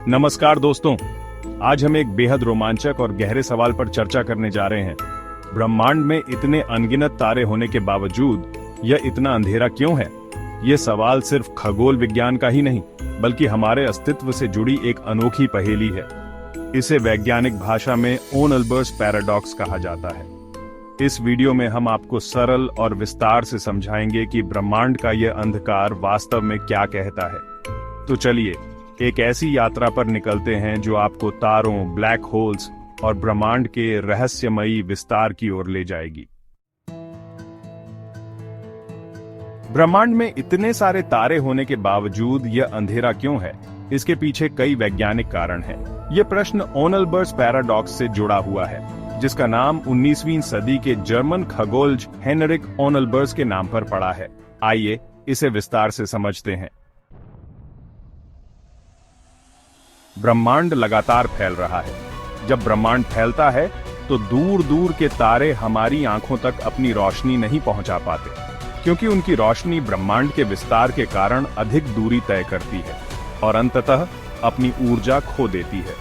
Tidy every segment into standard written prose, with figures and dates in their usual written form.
नमस्कार दोस्तों। आज हम एक बेहद रोमांचक और गहरे सवाल पर चर्चा करने जा रहे हैं। ब्रह्मांड में इतने अनगिनत तारे होने के बावजूद यह इतना अंधेरा क्यों है? यह सवाल सिर्फ खगोल विज्ञान का ही नहीं, बल्कि हमारे अस्तित्व से जुड़ी एक अनोखी पहेली है। इसे वैज्ञानिक भाषा में ओनल्बर्स पैराडॉक्स कहा जाता है। इस वीडियो में हम आपको सरल और विस्तार से समझाएंगे कि ब्रह्मांड का यह अंधकार वास्तव में क्या कहता है। तो चलिए एक ऐसी यात्रा पर निकलते हैं जो आपको तारों, ब्लैक होल्स और ब्रह्मांड के रहस्यमयी विस्तार की ओर ले जाएगी। ब्रह्मांड में इतने सारे तारे होने के बावजूद यह अंधेरा क्यों है? इसके पीछे कई वैज्ञानिक कारण हैं। यह प्रश्न ओनल्बर्स पैराडॉक्स से जुड़ा हुआ है, जिसका नाम 19वीं सदी के जर्मन खगोलज हेनरिक ओनल्बर्स के नाम पर पड़ा है। आइए इसे विस्तार से समझते हैं। ब्रह्मांड लगातार फैल रहा है। जब ब्रह्मांड फैलता है तो दूर दूर के तारे हमारी आंखों तक अपनी रोशनी नहीं पहुंचा पाते, क्योंकि उनकी रोशनी ब्रह्मांड के विस्तार के कारण अधिक दूरी तय करती है और अंततः अपनी ऊर्जा खो देती है।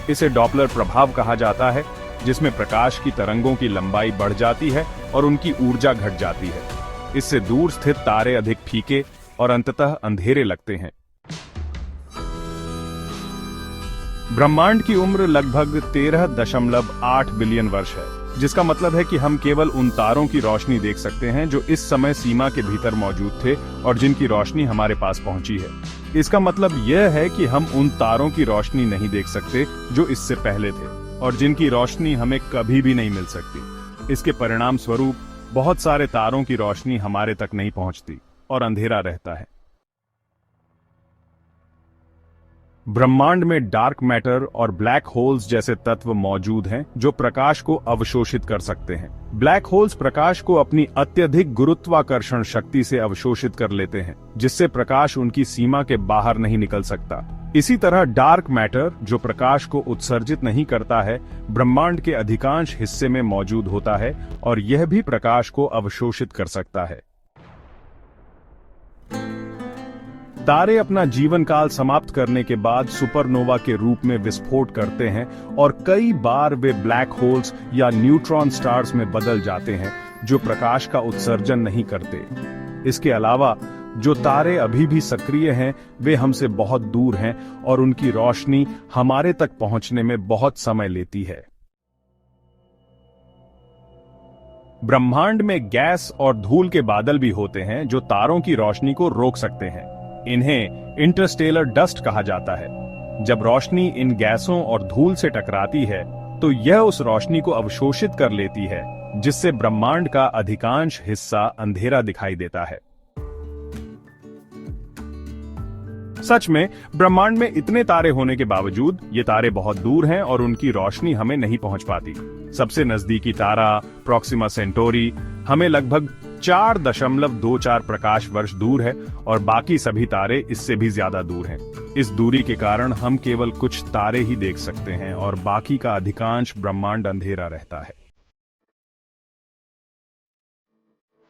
इसे डॉपलर प्रभाव कहा जाता है, जिसमें प्रकाश की तरंगों की लंबाई बढ़ जाती है और उनकी ऊर्जा घट जाती है। इससे दूर स्थित तारे अधिक फीके और अंततः अंधेरे लगते हैं। ब्रह्मांड की उम्र लगभग 13.8 बिलियन वर्ष है, जिसका मतलब है कि हम केवल उन तारों की रोशनी देख सकते हैं जो इस समय सीमा के भीतर मौजूद थे और जिनकी रोशनी हमारे पास पहुंची है। इसका मतलब यह है कि हम उन तारों की रोशनी नहीं देख सकते जो इससे पहले थे और जिनकी रोशनी हमें कभी भी नहीं मिल सकती। इसके परिणाम स्वरूप बहुत सारे तारों की रोशनी हमारे तक नहीं पहुंचती और अंधेरा रहता है। ब्रह्मांड में डार्क मैटर और ब्लैक होल्स जैसे तत्व मौजूद हैं जो प्रकाश को अवशोषित कर सकते हैं। ब्लैक होल्स प्रकाश को अपनी अत्यधिक गुरुत्वाकर्षण शक्ति से अवशोषित कर लेते हैं, जिससे प्रकाश उनकी सीमा के बाहर नहीं निकल सकता। इसी तरह डार्क मैटर, जो प्रकाश को उत्सर्जित नहीं करता है, ब्रह्मांड के अधिकांश हिस्से में मौजूद होता है और यह भी प्रकाश को अवशोषित कर सकता है। तारे अपना जीवन काल समाप्त करने के बाद सुपरनोवा के रूप में विस्फोट करते हैं और कई बार वे ब्लैक होल्स या न्यूट्रॉन स्टार्स में बदल जाते हैं, जो प्रकाश का उत्सर्जन नहीं करते। इसके अलावा जो तारे अभी भी सक्रिय हैं, वे हमसे बहुत दूर हैं और उनकी रोशनी हमारे तक पहुंचने में बहुत समय लेती है। ब्रह्मांड में गैस और धूल के बादल भी होते हैं जो तारों की रोशनी को रोक सकते हैं। इन्हें इंटरस्टेलर डस्ट कहा जाता है। जब रोशनी इन गैसों और धूल से टकराती है तो यह उस रोशनी को अवशोषित कर लेती है, जिससे ब्रह्मांड का अधिकांश हिस्सा अंधेरा दिखाई देता है। सच में ब्रह्मांड में इतने तारे होने के बावजूद ये तारे बहुत दूर हैं और उनकी रोशनी हमें नहीं पहुंच पाती। सबसे नजदीकी तारा प्रोक्सिमा सेंटोरी हमें लगभग 4.24 प्रकाश वर्ष दूर है और बाकी सभी तारे इससे भी ज्यादा दूर हैं। इस दूरी के कारण हम केवल कुछ तारे ही देख सकते हैं और बाकी का अधिकांश ब्रह्मांड अंधेरा रहता है।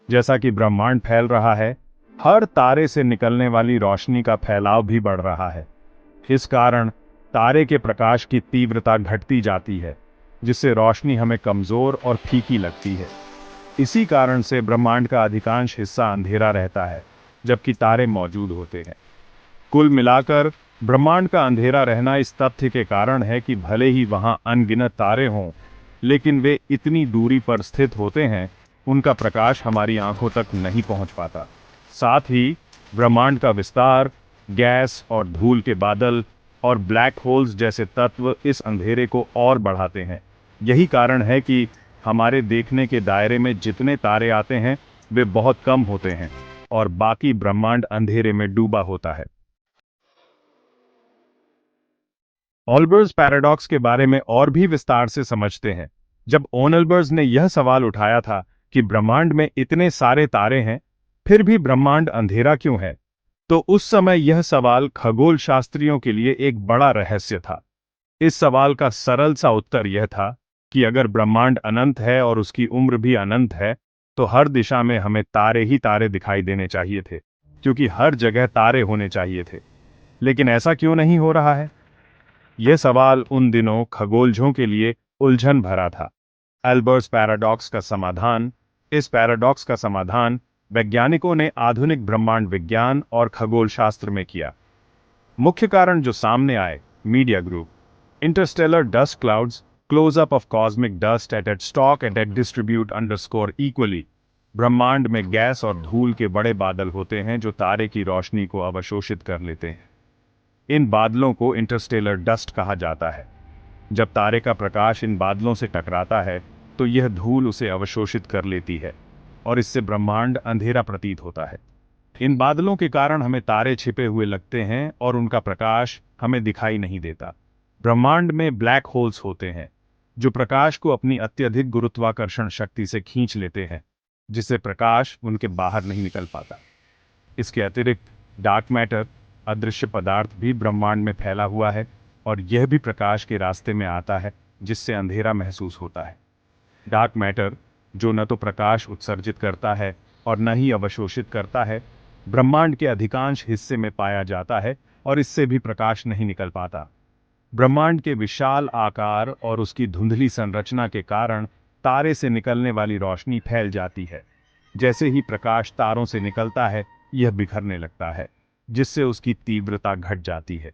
जैसा कि ब्रह्मांड फैल रहा है, हर तारे से निकलने वाली रोशनी का फैलाव भी बढ़ रहा है। इस कारण तारे के प्रकाश की तीव्रता घटती जाती है, जिससे रोशनी हमें कमजोर और फीकी लगती है। इसी कारण से ब्रह्मांड का अधिकांश हिस्सा अंधेरा रहता है, जबकि तारे मौजूद होते हैं। कुल मिलाकर ब्रह्मांड का अंधेरा रहना इस तथ्य के कारण है कि भले ही वहां अनगिनत तारे हों, लेकिन वे इतनी दूरी पर स्थित होते हैं, उनका प्रकाश हमारी आंखों तक नहीं पहुंच पाता। साथ ही ब्रह्मांड का विस्तार, गैस और धूल के बादल और ब्लैक होल्स जैसे तत्व इस अंधेरे को और बढ़ाते हैं। यही कारण है कि हमारे देखने के दायरे में जितने तारे आते हैं वे बहुत कम होते हैं और बाकी ब्रह्मांड अंधेरे में डूबा होता है। ओनल्बर्स पैराडॉक्स के बारे में और भी विस्तार से समझते हैं। जब ओनल्बर्स ने यह सवाल उठाया था कि ब्रह्मांड में इतने सारे तारे हैं, फिर भी ब्रह्मांड अंधेरा क्यों है, तो उस समय यह सवाल खगोल शास्त्रियों के लिए एक बड़ा रहस्य था। इस सवाल का सरल सा उत्तर यह था कि अगर ब्रह्मांड अनंत है और उसकी उम्र भी अनंत है, तो हर दिशा में हमें तारे ही तारे दिखाई देने चाहिए थे, क्योंकि हर जगह तारे होने चाहिए थे। लेकिन ऐसा क्यों नहीं हो रहा है? यह सवाल उन दिनों खगोलझों के लिए उलझन भरा था। एल्बर्ट्स पैराडॉक्स का समाधान इस पैराडॉक्स का समाधान वैज्ञानिकों ने आधुनिक ब्रह्मांड विज्ञान और खगोल शास्त्र में किया। मुख्य कारण जो सामने आए, media group, interstellar dust clouds, close up of cosmic dust at stock at distribute underscore equally. ब्रह्मांड में गैस और धूल के बड़े बादल होते हैं जो तारे की रोशनी को अवशोषित कर लेते हैं। इन बादलों को इंटरस्टेलर डस्ट कहा जाता है। जब तारे का प्रकाश इन बादलों से टकराता है तो यह धूल उसे अवशोषित कर लेती है और इससे ब्रह्मांड अंधेरा प्रतीत होता है। इन बादलों के कारण हमें तारे छिपे हुए लगते हैं और उनका प्रकाश हमें दिखाई नहीं देता। ब्रह्मांड में ब्लैक होल्स होते हैं जो प्रकाश को अपनी अत्यधिक गुरुत्वाकर्षण शक्ति से खींच लेते हैं, जिससे प्रकाश उनके बाहर नहीं निकल पाता। इसके अतिरिक्त डार्क मैटर, अदृश्य पदार्थ भी ब्रह्मांड में फैला हुआ है और यह भी प्रकाश के रास्ते में आता है, जिससे अंधेरा महसूस होता है। डार्क मैटर, जो न तो प्रकाश उत्सर्जित करता है और न ही अवशोषित करता है, ब्रह्मांड के अधिकांश हिस्से में पाया जाता है और इससे भी प्रकाश नहीं निकल पाता। ब्रह्मांड के विशाल आकार और उसकी धुंधली संरचना के कारण तारे से निकलने वाली रोशनी फैल जाती है। जैसे ही प्रकाश तारों से निकलता है, यह बिखरने लगता है, जिससे उसकी तीव्रता घट जाती है।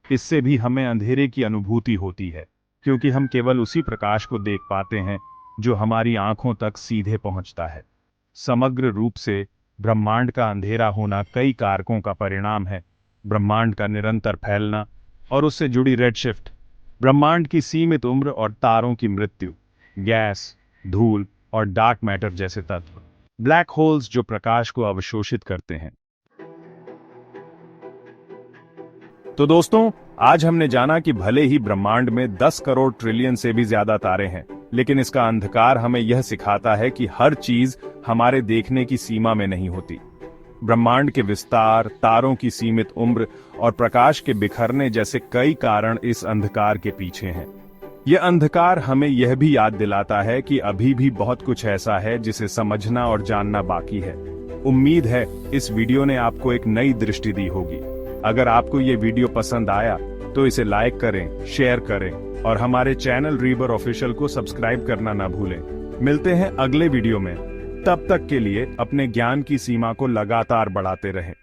इससे भी हमें अंधेरे की अनुभूति होती है, क्योंकि हम केवल उसी प्रकाश को देख पाते हैं जो हमारी आंखों तक सीधे पहुंचता है। समग्र रूप से ब्रह्मांड का अंधेरा होना कई कारकों का परिणाम है। ब्रह्मांड का निरंतर फैलना और उससे जुड़ी रेडशिफ्ट, ब्रह्मांड की सीमित उम्र और तारों की मृत्यु, गैस, धूल और डार्क मैटर जैसे तत्व, ब्लैक होल्स जो प्रकाश को अवशोषित करते हैं। तो दोस्तों, आज हमने जाना कि भले ही ब्रह्मांड में 10 करोड़ ट्रिलियन से भी ज्यादा तारे हैं, लेकिन इसका अंधकार हमें यह सिखाता है कि हर चीज हमारे देखने की सीमा में नहीं होती। ब्रह्मांड के विस्तार, तारों की सीमित उम्र और प्रकाश के बिखरने जैसे कई कारण इस अंधकार के पीछे हैं। यह अंधकार हमें यह भी याद दिलाता है कि अभी भी बहुत कुछ ऐसा है जिसे समझना और जानना बाकी है। उम्मीद है इस वीडियो ने आपको एक नई दृष्टि दी होगी। अगर आपको ये वीडियो पसंद आया तो इसे लाइक करें, शेयर करें और हमारे चैनल रीबर ऑफिशियल को सब्सक्राइब करना ना भूलें। मिलते हैं अगले वीडियो में। तब तक के लिए अपने ज्ञान की सीमा को लगातार बढ़ाते रहें।